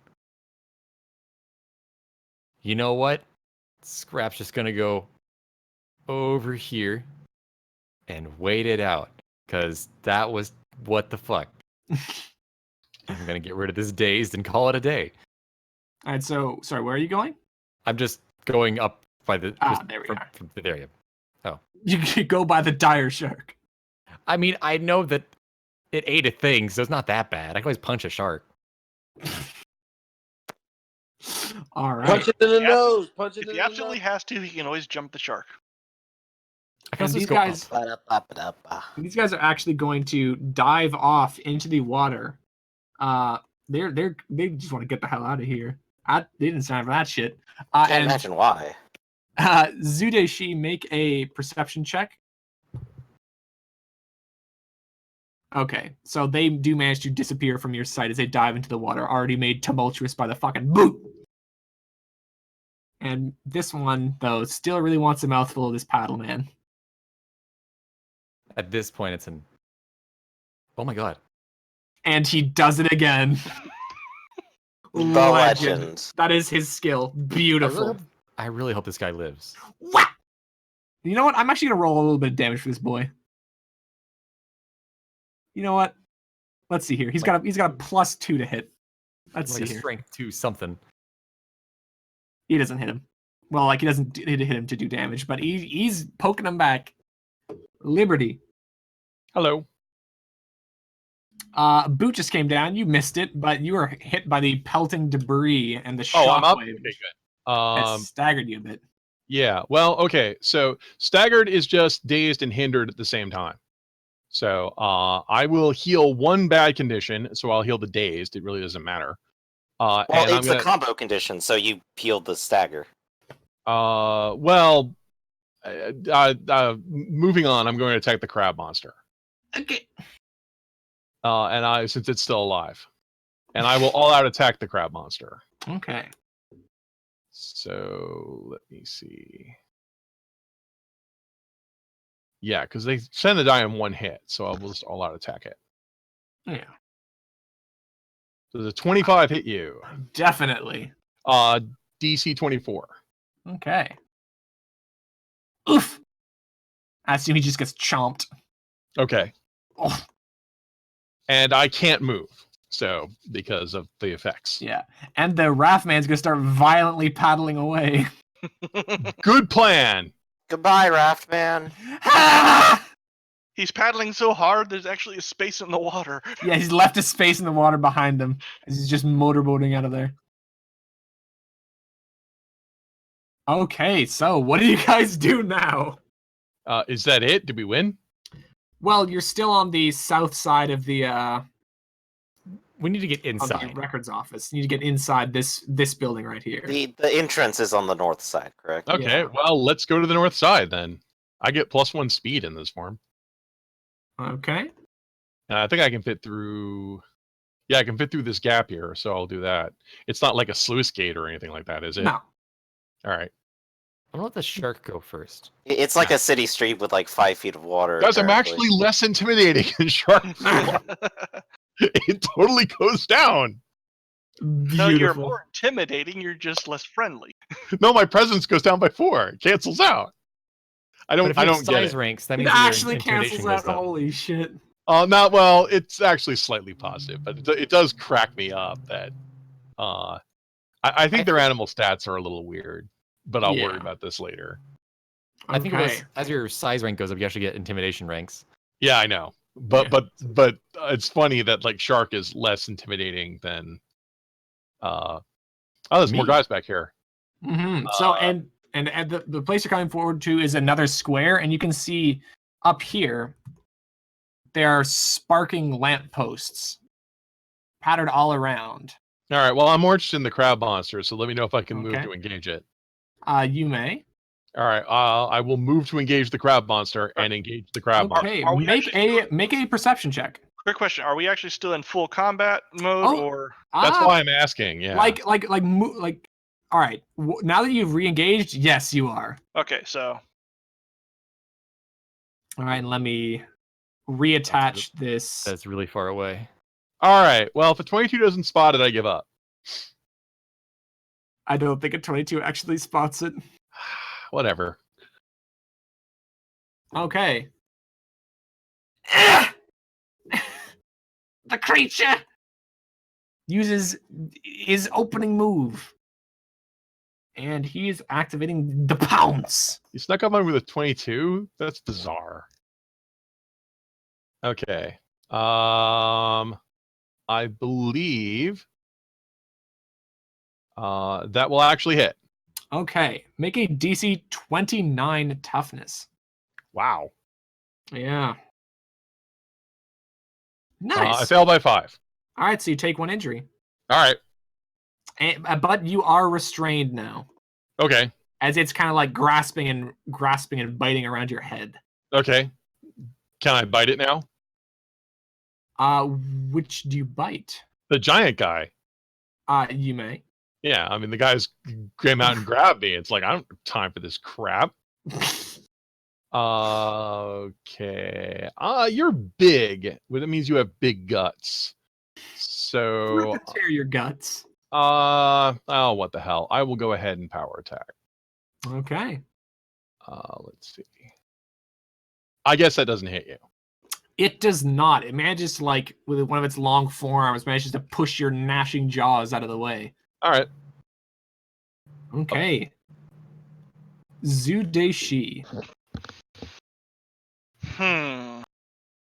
You know what? Scrap's just gonna go over here and wait it out, cause that was what the fuck. I'm gonna get rid of this dazed and call it a day. All right, so sorry, where are you going? I'm just going up by the. just there we from, are. from- there you go. You could go by the dire shark. I mean, I know that it ate a thing, so it's not that bad. I can always punch a shark. All right. Punch it in the Yes. nose. Punch it If in he the absolutely nose. has to, he can always jump the shark. I can And also these just go up. guys, Ba-da-ba-ba-da-ba. these guys are actually going to dive off into the water. They just want to get the hell out of here. They didn't sign for that shit. Can't And imagine why. Zudeshi, make a perception check. Okay, so they do manage to disappear from your sight as they dive into the water, already made tumultuous by the fucking boot. And this one, though, still really wants a mouthful of this paddle, man. At this point, it's an. Oh my god. And he does it again. The legend. That is his skill. Beautiful. I really hope this guy lives. What? You know what? I'm actually gonna roll a little bit of damage for this boy. You know what? Let's see here. He's got a +2 to hit. Let's Like see a here. strength 2 something. He doesn't hit him. Well, like he doesn't hit him to do damage, but he's poking him back. Liberty. Hello. Boot just came down. You missed it, but you were hit by the pelting debris and the Oh, I'm up. shockwave. Okay, good. That staggered you a bit. Yeah. Well, okay. So staggered is just dazed and hindered at the same time. So I will heal one bad condition. So I'll heal the dazed. It really doesn't matter. Well, and it's a combo condition, so you healed the stagger. Well, moving on. I'm going to attack the crab monster. Okay. Since it's still alive, and I will all out attack the crab monster. Okay. So let me see. Yeah, because they send the die in one hit, so I will just all out attack it. Yeah. Does a 25 hit you? Definitely. DC 24. Okay. Oof. I assume he just gets chomped. Okay. Oh. And I can't move, so because of the effects. Yeah. And the Raft Man's gonna start violently paddling away. Good plan. Goodbye, Raft Man. He's paddling so hard, there's actually a space in the water. Yeah, he's left a space in the water behind him. He's just motorboating out of there. Okay, so what do you guys do now? Is that it? Did we win? Well, you're still on the south side of the We need to get of the inside. records office. You need to get inside this building right here. The entrance is on the north side, correct? Okay, Yeah. well, let's go to the north side then. I get +1 speed in this form. Okay. And I think I can fit through... Yeah, I can fit through this gap here, so I'll do that. It's not like a sluice gate or anything like that, is it? No. All right. I'm gonna let the shark go first. It's like a city street with like 5 feet of water. Guys, I'm apparently. actually less intimidating than sharks. It totally goes down. No, you're Beautiful. more intimidating, you're just less friendly. No, my presence goes down by 4. It cancels out. I But don't if you have get size it. ranks, that It means that your actually intimidation cancels out. goes up. Holy shit. Not well. It's actually slightly positive, but it does crack me up that I think their animal stats are a little weird, but I'll worry Yeah. about this later. I think it Okay. was, as your size rank goes up, you actually get intimidation ranks. Yeah, I know, but it's funny that like shark is less intimidating than there's more Me. guys back here. Mm-hmm. So and the place you're coming forward to is another square, and you can see up here there are sparking lampposts patterned all around. All right, well, I'm more interested in the crab monster, so let me know if I can move Okay. to engage it. You may. All right, I will move to engage the crab monster and engage the crab monster. Okay, Are we make a perception check. Quick question: are we actually still in full combat mode, Oh. or That's Ah, why I'm asking. Yeah. like. All right. Now that you've re-engaged, yes, you are. okay? So All right. Let me reattach this. That's really far away. All right. Well, if a 22 doesn't spot it, I give up. I don't think a 22 actually spots it. Whatever. Okay. The creature uses his opening move. And he is activating the pounce. You snuck up on me with a 22? That's bizarre. Okay. I believe that will actually hit. Okay. Make a DC 29 toughness. Wow. Yeah. I Nice. failed by 5. All right, so you take 1 injury. All right. But you are restrained now, Okay. as it's kind of like grasping and biting around your head. Okay. Can I bite it now? Which do you bite? The giant guy. You may. Yeah, I mean, the guys came out and grabbed me. It's like, I don't have time for this crap. Okay. You're big. Well, that means you have big guts. So Tear your guts. Oh, what the hell? I will go ahead and power attack. Okay. Let's see. I guess that doesn't hit you. It does not. It manages to, like, with one of its long forearms, manages to push your gnashing jaws out of the way. All right. Okay. Zudeshi. Hmm.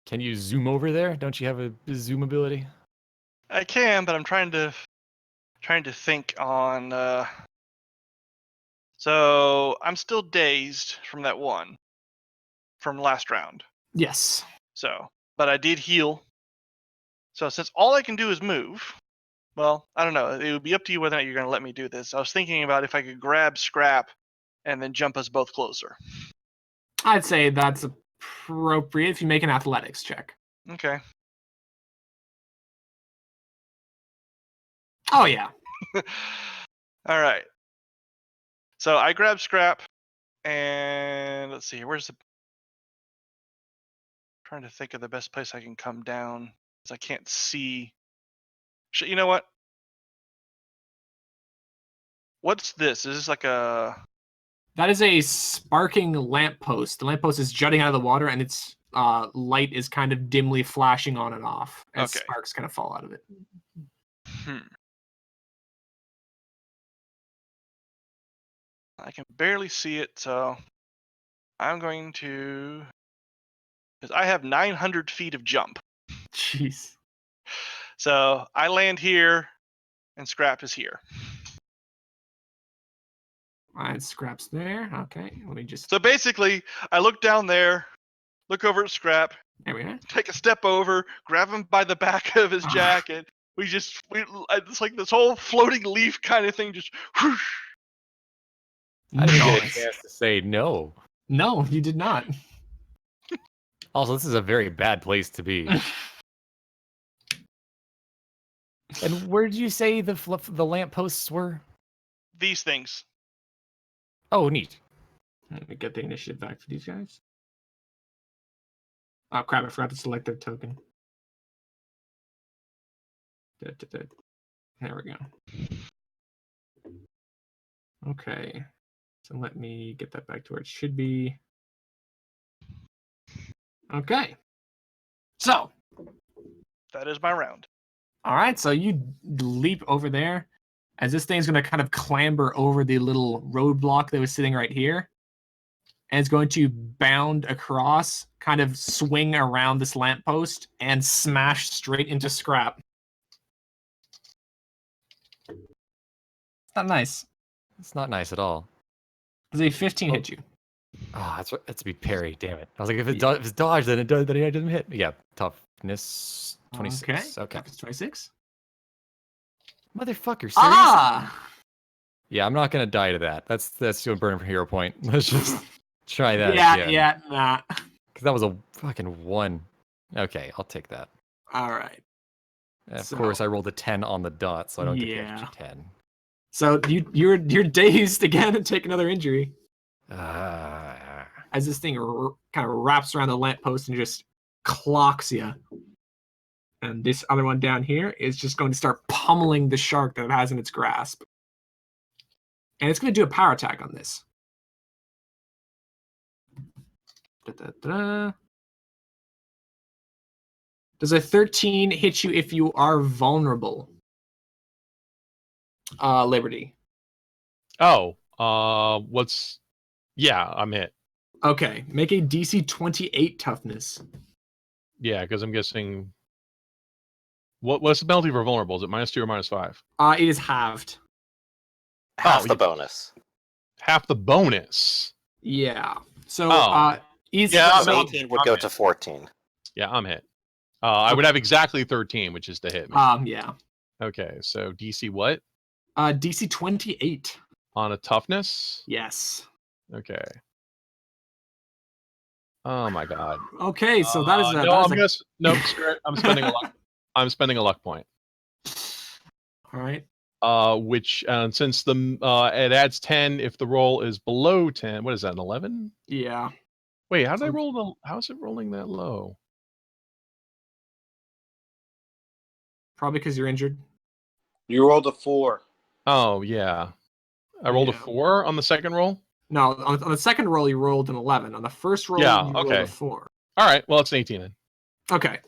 Can you zoom over there? Don't you have a zoom ability? I can, but I'm trying to think on. So I'm still dazed from that one from last round. Yes. So, but I did heal. So since all I can do is move, well, I don't know. It would be up to you whether or not you're going to let me do this. I was thinking about if I could grab Scrap and then jump us both closer. I'd say that's appropriate if you make an athletics check. Okay. Oh, yeah. All right. So I grab Scrap, and let's see. Where's the? Trying to think of the best place I can come down, because I can't see. You know what? What's this? Is this like a? That is a sparking lamppost. The lamppost is jutting out of the water, and its light is kind of dimly flashing on and off as Okay. sparks kind of fall out of it. I can barely see it, so I'm going to. Because I have 900 feet of jump. Jeez. So I land here, and Scrap is here. Alright, Scrap's there. Okay, let me just. So basically, I look down there, look over at Scrap, There we are. take a step over, grab him by the back of his jacket. It's like this whole floating leaf kind of thing, just whoosh. I didn't get a Nice. chance to say no. No, you did not. Also, this is a very bad place to be. And where did you say the lampposts were? These things. Oh, neat. Let me get the initiative back for these guys. Oh crap, I forgot to select their token. There we go. Okay. So let me get that back to where it should be. Okay. So, That is my round. all right, so you leap over there as this thing's going to kind of clamber over the little roadblock that was sitting right here. And it's going to bound across, kind of swing around this lamppost, and smash straight into Scrap. It's not nice. It's not nice at all. Does a 15 hit you? Oh, that's be parry. Damn it! I was like, if it's Yeah. dodge, then it doesn't hit. Yeah, toughness 26. Okay. Toughness 26. Motherfucker, serious? Ah! Yeah, I'm not gonna die to that. That's gonna burn for hero point. Let's just try that Yeah, again. yeah, nah. Because that was a fucking 1. Okay, I'll take that. All right. Of So- course, I rolled a 10 on the dot, so I don't get the Yeah. extra 10. So you're dazed again and take another injury Ah. as this thing kind of wraps around the lamppost and just clocks you. And this other one down here is just going to start pummeling the shark that it has in its grasp. And it's going to do a power attack on this. Da-da-da. Does a 13 hit you if you are vulnerable? Liberty. Oh, yeah, I'm hit. Okay, make a DC 28 toughness. Yeah, because I'm guessing. What's the penalty for vulnerable? Is it -2 or -5? It is halved. Half Oh, the bonus. Half the bonus. Yeah. So Oh. easy. Yeah, So I'm 18 would I'm go hit. to 14. Yeah, I'm hit. I would have exactly 13, which is to hit me. Yeah. Okay, so DC what? DC 28. On a toughness? Yes. Okay. Oh my god. Okay, so that is no, screw it. I'm spending a luck. I'm spending a luck point. All right. Which since the it adds 10 if the roll is below 10. What is that? An 11? Yeah. Wait, how did I roll? How's it rolling that low? Probably because you're injured. You rolled a 4. Oh yeah. I rolled a Yeah. 4 on the second roll. No, on the second roll you rolled an 11. On the first roll Yeah, you rolled okay. a 4. All right. Well, it's an 18 then. Okay.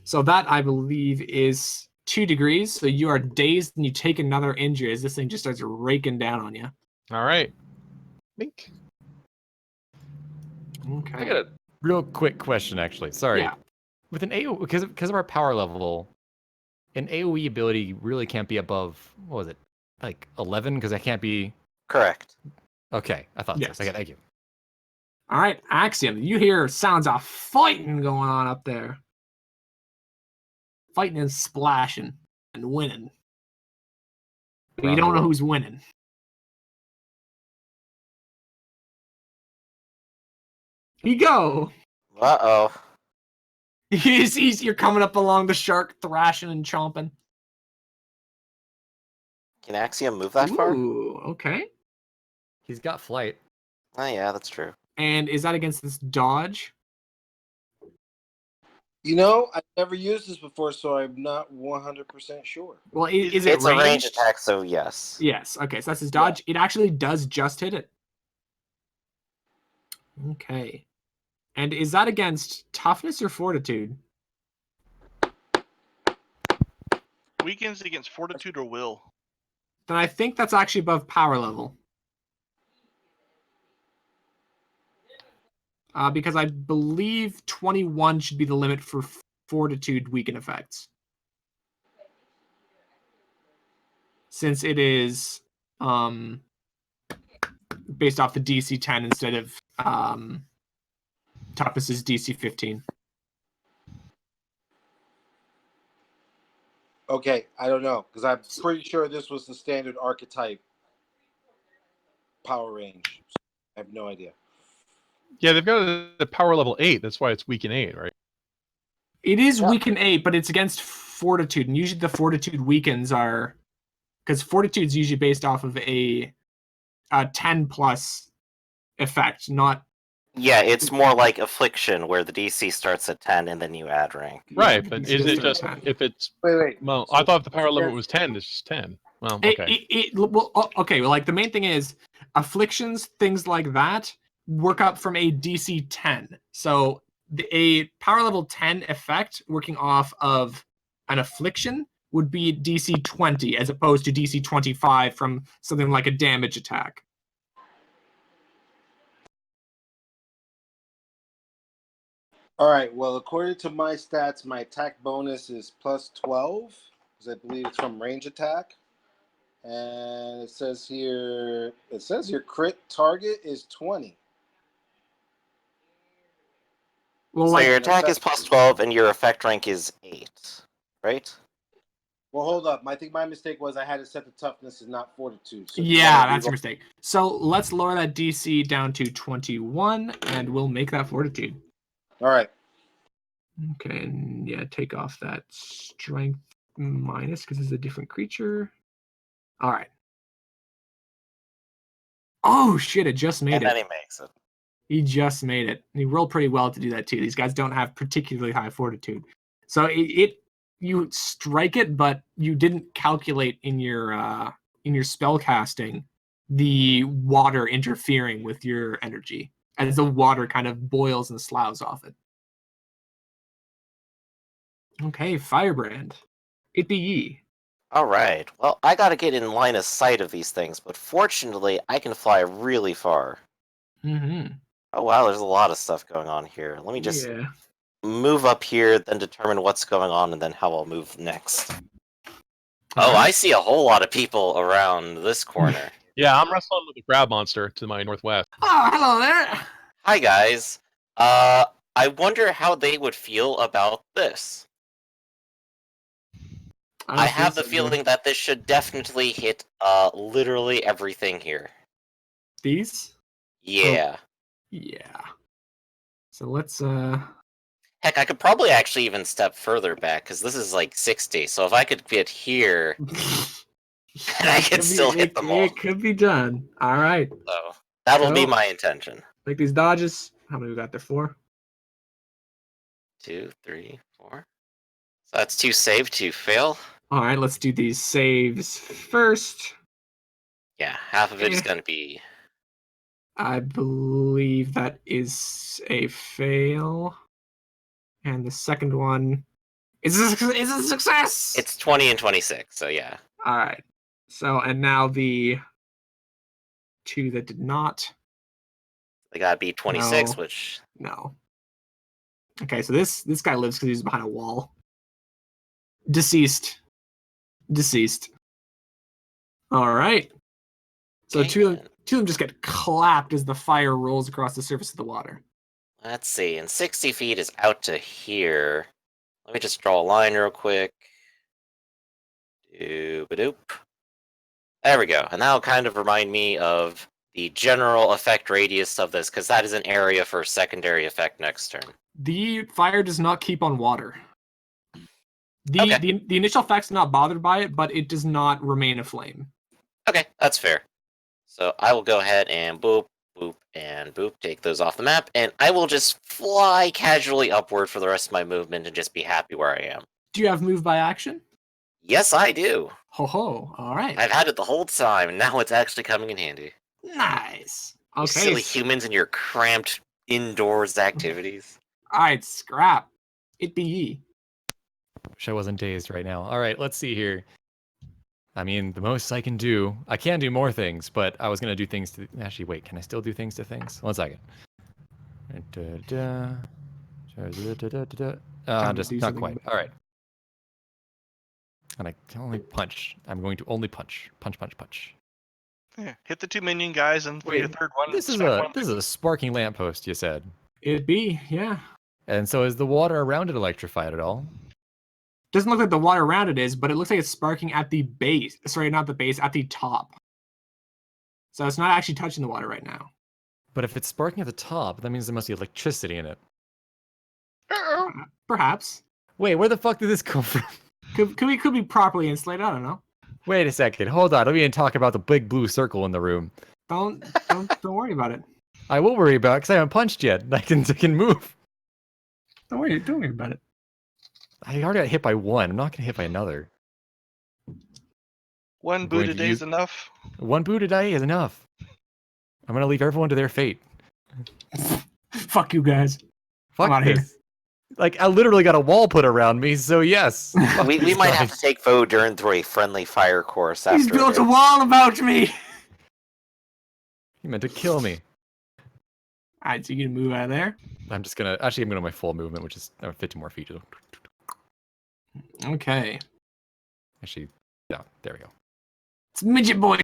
So that I believe is 2 degrees. So you are dazed and you take another injury as this thing just starts raking down on you. All right. Mink. Okay. I got a real quick question, actually. Sorry. Yeah. With an AOE, because of our power level, an AOE ability really can't be above, what was it, like 11? Because I can't be. Correct. Okay, I thought Yes. so. Okay, thank you. All right, Axiom. You hear sounds of fighting going on up there. Fighting and splashing and winning. But you Around the don't know world. who's winning. You go. Uh-oh. You're coming up along the shark, thrashing and chomping. Can Axiom move that far? Ooh, okay. He's got flight. Oh, yeah, that's true. And is that against this dodge? You know, I've never used this before, so I'm not 100% sure. Well, is it It's a range ranged? attack, so yes. Yes. Okay, so that's his dodge. It actually does just hit it. Okay. And is that against toughness or fortitude? Weakens against fortitude or will. Then I think that's actually above power level. Because I believe 21 should be the limit for fortitude weaken effects. Since it is based off the DC 10 instead of toughness's DC 15. Okay, I don't know, because I'm pretty sure this was the standard archetype power range. I have no idea. Yeah, they've got a power level 8. That's why it's weak in 8, right? It is weaken 8, but it's against fortitude, and usually the fortitude weakens are because fortitude is usually based off of a 10 plus effect, not. Yeah, it's more like Affliction, where the DC starts at 10 and then you add rank. Right, the but DC is it starts just at 10. if it's Wait. well? So- I thought if the power limit was 10. It's just 10. Well, okay. Okay. Well, like the main thing is afflictions, things like that work up from a DC 10. So a power level 10 effect working off of an affliction would be DC 20 as opposed to DC 25 from something like a damage attack. All right, well, according to my stats, my attack bonus is plus 12, because I believe it's from range attack. And it says here crit target is 20. Well, So like your attack is plus 12 and your effect rank is 8, right? Well, hold up. I think my mistake was I had it set to toughness and not fortitude. So yeah, that's your mistake. So let's lower that DC down to 21, and we'll make that fortitude. All right. Okay, and yeah, take off that strength minus because it's a different creature. All right. Oh shit! It just made And then it. he makes it. He just made it. And he rolled pretty well to do that too. These guys don't have particularly high fortitude, so you strike it, but you didn't calculate in your spell casting the water interfering with your energy as the water kind of boils and sloughs off it. Okay, Firebrand. It be ye. All right. Well, I gotta get in line of sight of these things, but fortunately, I can fly really far. Mm-hmm. Oh wow, there's a lot of stuff going on here. Let me just Yeah. move up here, then determine what's going on, and then how I'll move next. Oh, Alright. I see a whole lot of people around this corner. Yeah, I'm wrestling with a crab monster to my northwest. Oh, hello there. Hi guys. I wonder how they would feel about this. I have the feeling that this should definitely hit literally everything here. These? Yeah. Yeah. So let's Heck, I could probably actually even step further back, because this is like 60, so if I could get here, then I could still hit them all. It could be done. All right. So, that'll be So- my intention. Make these dodges. How many we got there? 4? 2, 3, 4. So that's 2 save, 2 fail. All right, let's do these saves first. Yeah, half of it is Eh. going to be. I believe that is a fail. And the second one is a success! It's 20 and 26, so yeah. All right. So, and now the 2 that did not. They got to be 26, No. which. No. Okay, so this guy lives because he's behind a wall. Deceased. All right. So Okay, two of them just get clapped as the fire rolls across the surface of the water. Let's see, and 60 feet is out to here. Let me just draw a line real quick. Doop-a-doop. There we go. And that'll kind of remind me of the general effect radius of this, because that is an area for secondary effect next turn. The fire does not keep on water. Okay. The initial effect's not bothered by it, but it does not remain aflame. Okay, that's fair. So I will go ahead and boop, boop, and boop, take those off the map, and I will just fly casually upward for the rest of my movement and just be happy where I am. Do you have move by action? Yes, I do. Ho ho! All right. I've had it the whole time, and now it's actually coming in handy. Nice. You Okay. silly humans and your cramped indoors activities. All right, scrap. It be ye. Wish I wasn't dazed right now. All right, let's see here. I mean, the most I can do. I can do more things, but I was gonna do things to. Actually, wait. Can I still do things to things? 1 second. Just do not something quite. about- All right. And I can only punch. I'm going to only punch. Punch. Yeah, hit the 2 minion guys, and for Wait, your third one, This is smack one. a sparking lamppost. You said. It be, yeah. And so is the water around it electrified at all? Doesn't look like the water around it is, but it looks like it's sparking at the base. Sorry, not the base, at the top. So it's not actually touching the water right now. But if it's sparking at the top, that means there must be electricity in it. Perhaps. Wait, where the fuck did this come from? Could be properly insulated. I don't know. Wait a second. Hold on. Let me talk about the big blue circle in the room. Don't worry about it. I will worry about it because I haven't punched yet. I can move. Don't worry about it. I already got hit by one. I'm not gonna hit by another. One I'm going boot a to day use- is enough. One boot a day is enough. I'm gonna leave everyone to their fate. Fuck you guys. Fuck outta here. this. Like I literally got a wall put around me, so yes. Fuck We these might have to guys. take Vodurn through a friendly fire course after He's built a this. wall about me. You meant to kill me. Alright, so you can move out of there. I'm gonna my full movement, which is 50 more feet. Okay. Actually, yeah, there we go. It's midget boy